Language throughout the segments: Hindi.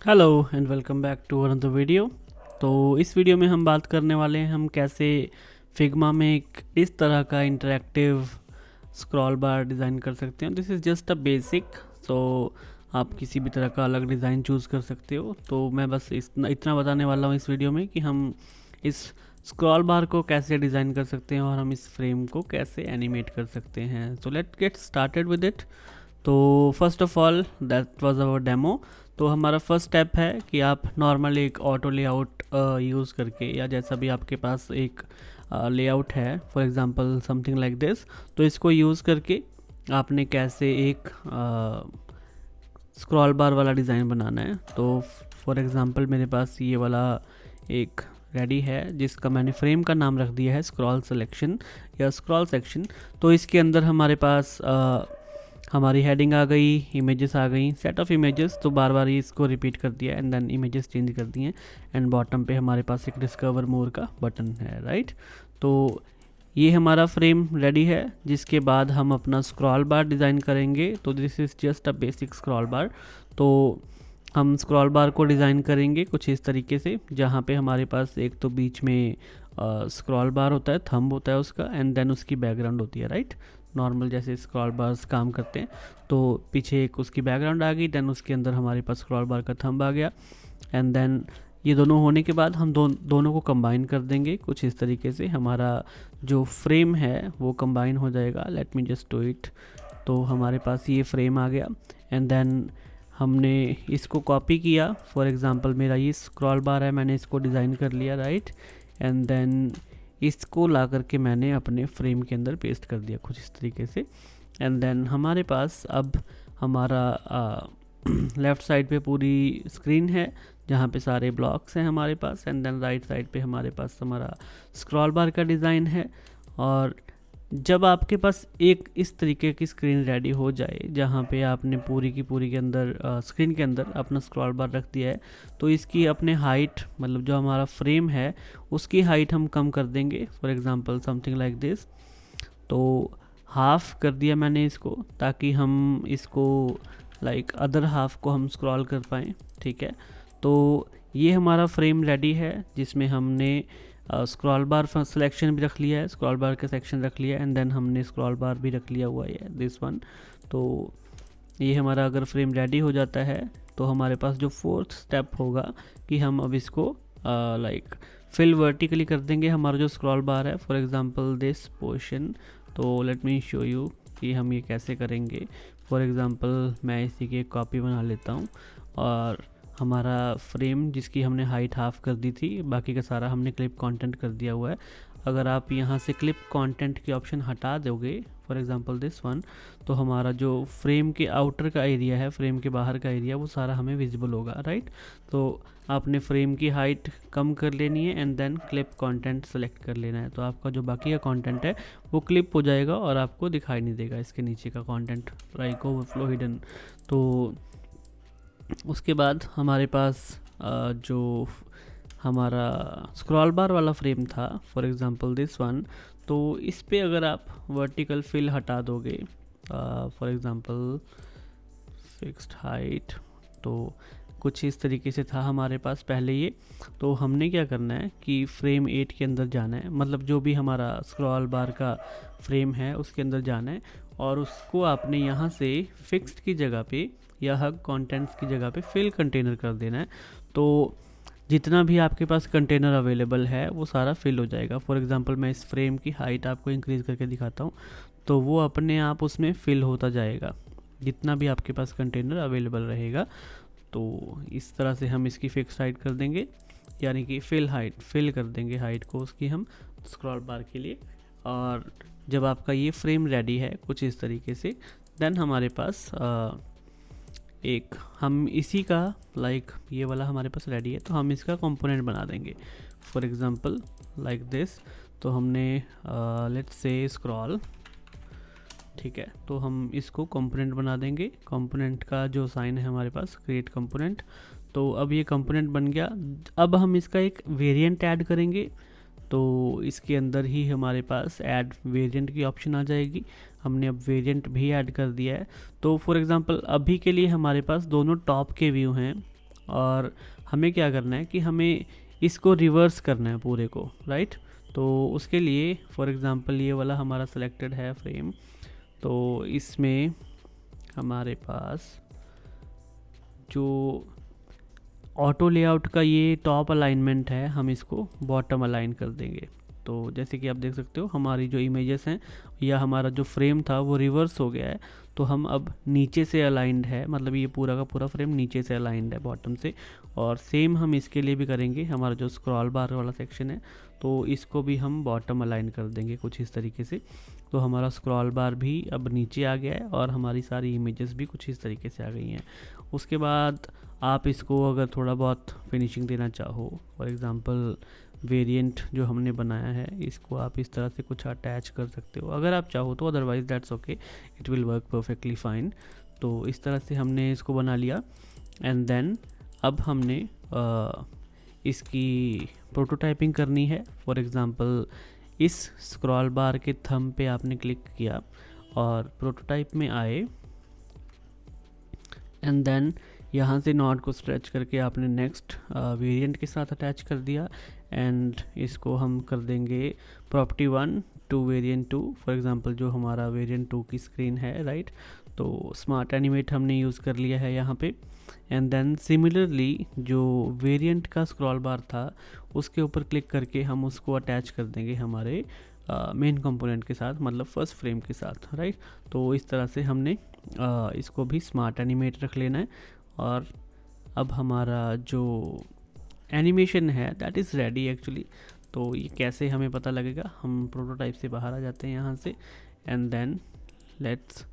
Hello and welcome back to another video. तो इस वीडियो में हम बात करने वाले हैं हम कैसे फिग्मा में एक इस तरह का इंटरेक्टिव स्क्रॉल बार डिज़ाइन कर सकते हैं। This is just a basic, तो आप किसी भी तरह का अलग डिज़ाइन चूज़ कर सकते हो। तो मैं बस इतना बताने वाला हूँ इस वीडियो में कि हम इस स्क्रॉल बार को कैसे डिज़ाइन कर सकते हैं और हम इस फ्रेम को कैसे एनिमेट कर सकते हैं। So let's get started with it. तो first of all that was our demo. तो हमारा फर्स्ट स्टेप है कि आप नॉर्मल एक ऑटो लेआउट यूज़ करके, या जैसा भी आपके पास एक लेआउट है, for example something like this, तो इसको यूज़ करके आपने कैसे एक स्क्रॉल बार वाला डिज़ाइन बनाना है। तो फॉर एग्जांपल मेरे पास ये वाला एक रेडी है जिसका मैंने फ्रेम का नाम रख दिया है स्क्रॉल सिलेक्शन या स्क्रॉल सेक्शन। तो इसके अंदर हमारे पास हमारी हेडिंग आ गई, इमेजेस आ गई, सेट ऑफ इमेजेस। तो बार बार ये इसको रिपीट कर दिया एंड देन इमेजेस चेंज कर दिए एंड बॉटम पे हमारे पास एक डिस्कवर मोर का बटन है, राइट। तो ये हमारा फ्रेम रेडी है, जिसके बाद हम अपना स्क्रॉल बार डिज़ाइन करेंगे। तो this is just a basic scroll बार। तो हम स्क्रॉल बार को डिज़ाइन करेंगे कुछ इस तरीके से, जहाँ पे हमारे पास एक तो बीच में स्क्रॉल बार होता है, थंब होता है उसका, एंड देन उसकी बैकग्राउंड होती है, राइट। नॉर्मल जैसे स्क्रॉल बार्स काम करते हैं, तो पीछे एक उसकी बैकग्राउंड आ गई, देन उसके अंदर हमारे पास स्क्रॉल बार का थंब आ गया, एंड देन ये दोनों होने के बाद हम दोनों को कंबाइन कर देंगे कुछ इस तरीके से। हमारा जो फ्रेम है वो कंबाइन हो जाएगा। Let me just do it. तो हमारे पास ये फ्रेम आ गया एंड देन हमने इसको कॉपी किया। फॉर एग्जांपल मेरा ये स्क्रॉल बार है, मैंने इसको डिज़ाइन कर लिया, राइट। एंड देन इसको ला करके मैंने अपने फ्रेम के अंदर पेस्ट कर दिया कुछ इस तरीके से। एंड देन हमारे पास अब हमारा लेफ़्ट साइड पे पूरी स्क्रीन है जहाँ पे सारे ब्लॉक्स हैं हमारे पास, एंड देन राइट साइड पे हमारे पास हमारा स्क्रॉल बार का डिज़ाइन है। और जब आपके पास एक इस तरीके की स्क्रीन रेडी हो जाए जहाँ पे आपने पूरी की पूरी के अंदर स्क्रीन के अंदर अपना स्क्रॉल बार रख दिया है, तो इसकी अपने हाइट, मतलब जो हमारा फ्रेम है उसकी हाइट हम कम कर देंगे। For example something like this. तो हाफ़ कर दिया मैंने इसको, ताकि हम इसको लाइक अदर हाफ को हम स्क्रॉल कर पाएँ, ठीक है। तो ये हमारा फ्रेम रेडी है जिसमें हमने स्क्रॉल बार सिलेक्शन भी रख लिया है, स्क्रॉल बार का सेक्शन रख लिया है, एंड देन हमने स्क्रॉल बार भी रख लिया हुआ है, दिस वन। तो ये हमारा अगर फ्रेम रेडी हो जाता है तो हमारे पास जो फोर्थ स्टेप होगा कि हम अब इसको लाइक फिल वर्टिकली कर देंगे हमारा जो स्क्रॉल बार है, फॉर एग्जांपल दिस पोर्शन। तो लेट मी शो यू कि हम ये कैसे करेंगे। फॉर एग्जांपल मैं इसी की एक कॉपी बना लेता हूँ, और हमारा फ्रेम जिसकी हमने हाइट हाफ कर दी थी, बाकी का सारा हमने क्लिप कंटेंट कर दिया हुआ है। अगर आप यहाँ से क्लिप कंटेंट की ऑप्शन हटा दोगे, फॉर एग्जांपल दिस वन, तो हमारा जो फ्रेम के आउटर का एरिया है, फ्रेम के बाहर का एरिया, वो सारा हमें विजिबल होगा, राइट। तो आपने फ्रेम की हाइट कम कर लेनी है and then clip content select कर लेना है। तो आपका जो बाकी का कंटेंट है वो क्लिप हो जाएगा और आपको दिखाई नहीं देगा इसके नीचे का कंटेंट, लाइक ओवरफ्लो हिडन। तो उसके बाद हमारे पास जो हमारा स्क्रॉल बार वाला फ्रेम था, फॉर एग्जांपल दिस वन, तो इस पे अगर आप वर्टिकल फिल हटा दोगे, फॉर एग्जांपल फिक्स्ड हाइट, तो कुछ इस तरीके से था हमारे पास पहले ये। तो हमने क्या करना है कि फ्रेम 8 के अंदर जाना है, मतलब जो भी हमारा स्क्रॉल बार का फ्रेम है उसके अंदर जाना है, और उसको आपने यहाँ से फिक्स्ड की जगह पे या हग कंटेंट्स की जगह पे फिल कंटेनर कर देना है। तो जितना भी आपके पास कंटेनर अवेलेबल है वो सारा फिल हो जाएगा। फॉर एग्जांपल मैं इस फ्रेम की हाइट आपको इंक्रीज़ करके दिखाता हूँ, तो वो अपने आप उसमें फिल होता जाएगा जितना भी आपके पास कंटेनर अवेलेबल रहेगा। तो इस तरह से हम इसकी फिक्स हाइट कर देंगे, यानी कि फिल कर देंगे हाइट को उसकी हम स्क्रॉल बार के लिए। और जब आपका ये फ्रेम रेडी है कुछ इस तरीके से, देन हमारे पास एक हम इसी का लाइक ये वाला हमारे पास रेडी है, तो हम इसका कंपोनेंट बना देंगे, फॉर एग्जांपल लाइक दिस। तो हमने लेट्स से स्क्रॉल, ठीक है, तो हम इसको कंपोनेंट बना देंगे। कंपोनेंट का जो साइन है हमारे पास क्रिएट कंपोनेंट। तो अब ये कंपोनेंट बन गया। अब हम इसका एक वेरिएंट ऐड करेंगे, तो इसके अंदर ही हमारे पास ऐड वेरिएंट की ऑप्शन आ जाएगी। हमने अब वेरिएंट भी ऐड कर दिया है। तो फॉर एग्जांपल अभी के लिए हमारे पास दोनों टॉप के व्यू हैं, और हमें क्या करना है कि हमें इसको रिवर्स करना है पूरे को, राइट। तो उसके लिए फॉर एग्ज़ाम्पल ये वाला हमारा सिलेक्टेड है फ्रेम, तो इसमें हमारे पास जो ऑटो लेआउट का ये टॉप अलाइनमेंट है, हम इसको बॉटम अलाइन कर देंगे। तो जैसे कि आप देख सकते हो हमारी जो इमेजेस हैं या हमारा जो फ्रेम था वो रिवर्स हो गया है, तो हम अब नीचे से अलाइंड है, मतलब ये पूरा का पूरा फ्रेम नीचे से अलाइंड है बॉटम से। और सेम हम इसके लिए भी करेंगे, हमारा जो स्क्रॉल बार वाला सेक्शन है तो इसको भी हम बॉटम अलाइन कर देंगे कुछ इस तरीके से। तो हमारा स्क्रॉल बार भी अब नीचे आ गया है और हमारी सारी इमेजेस भी कुछ इस तरीके से आ गई हैं। उसके बाद आप इसको अगर थोड़ा बहुत फिनिशिंग देना चाहो, फॉर एग्ज़ाम्पल वेरिएंट जो हमने बनाया है इसको आप इस तरह से कुछ अटैच कर सकते हो अगर आप चाहो तो, otherwise that's okay, it will work perfectly fine. तो इस तरह से हमने इसको बना लिया एंड देन अब हमने इसकी प्रोटोटाइपिंग करनी है। फॉर एग्ज़ाम्पल इस स्क्रॉल बार के थंब पे आपने क्लिक किया और प्रोटोटाइप में आए एंड देन यहाँ से नॉट को स्ट्रेच करके आपने नेक्स्ट वेरिएंट के साथ अटैच कर दिया एंड इसको हम कर देंगे property 1 to variant 2। For example जो हमारा वेरिएंट 2 की स्क्रीन है, राइट, तो स्मार्ट एनिमेट हमने यूज़ कर लिया है यहाँ पे। एंड देन सिमिलरली जो वेरिएंट का स्क्रॉल बार था उसके ऊपर क्लिक करके हम उसको अटैच कर देंगे हमारे मेन कंपोनेंट के साथ, मतलब फर्स्ट फ्रेम के साथ, राइट। तो इस तरह से हमने इसको भी स्मार्ट एनिमेट रख लेना है। और अब हमारा जो एनिमेशन है दैट इज़ रेडी एक्चुअली। तो ये कैसे हमें पता लगेगा, हम प्रोटोटाइप से बाहर आ जाते हैं यहाँ से and then let's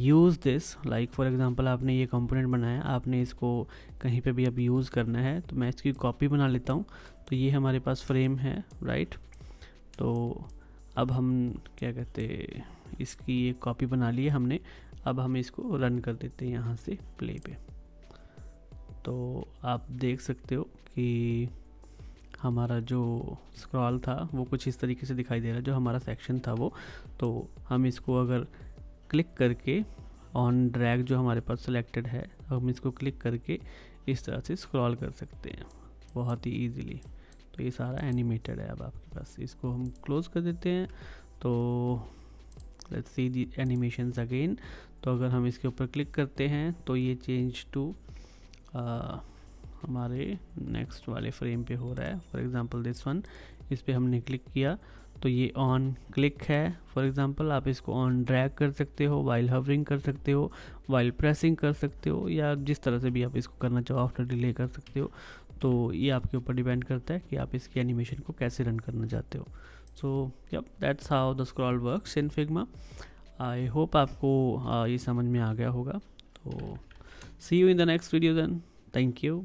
use this. Like for example आपने ये कंपोनेंट बनाया, आपने इसको कहीं पे भी अब यूज़ करना है, तो मैं इसकी कॉपी बना लेता हूँ। तो ये हमारे पास फ्रेम है, राइट। तो अब हम क्या कहते, इसकी एक कॉपी बना ली है हमने। अब हम इसको रन कर देते हैं यहाँ से प्ले पे। तो आप देख सकते हो कि हमारा जो स्क्रॉल था वो कुछ इस तरीके से दिखाई दे रहा है, जो हमारा सेक्शन था वो। तो हम इसको अगर क्लिक करके ऑन ड्रैग जो हमारे पास सिलेक्टेड है, हम इसको क्लिक करके इस तरह से स्क्रॉल कर सकते हैं बहुत ही ईजीली। तो ये सारा एनिमेटेड है अब आपके पास। इसको हम क्लोज कर देते हैं। तो let's see the animations again. तो अगर हम इसके ऊपर क्लिक करते हैं तो ये चेंज टू हमारे नेक्स्ट वाले फ्रेम पे हो रहा है। फॉर एग्ज़ाम्पल दिस वन, इस पे हमने क्लिक किया तो ये ऑन क्लिक है। फॉर एग्ज़ाम्पल आप इसको ऑन ड्रैग कर सकते हो, वाइल हवरिंग कर सकते हो, वाइल प्रेसिंग कर सकते हो, या जिस तरह से भी आप इसको करना चाहो आफ्टर डिले कर सकते हो। तो ये आपके ऊपर डिपेंड करता है कि आप इसकी एनिमेशन को कैसे रन करना चाहते हो। So yup, that's how the scroll works in Figma. I hope आपको ये समझ में आ गया होगा। तो see you in the next video then. Thank you.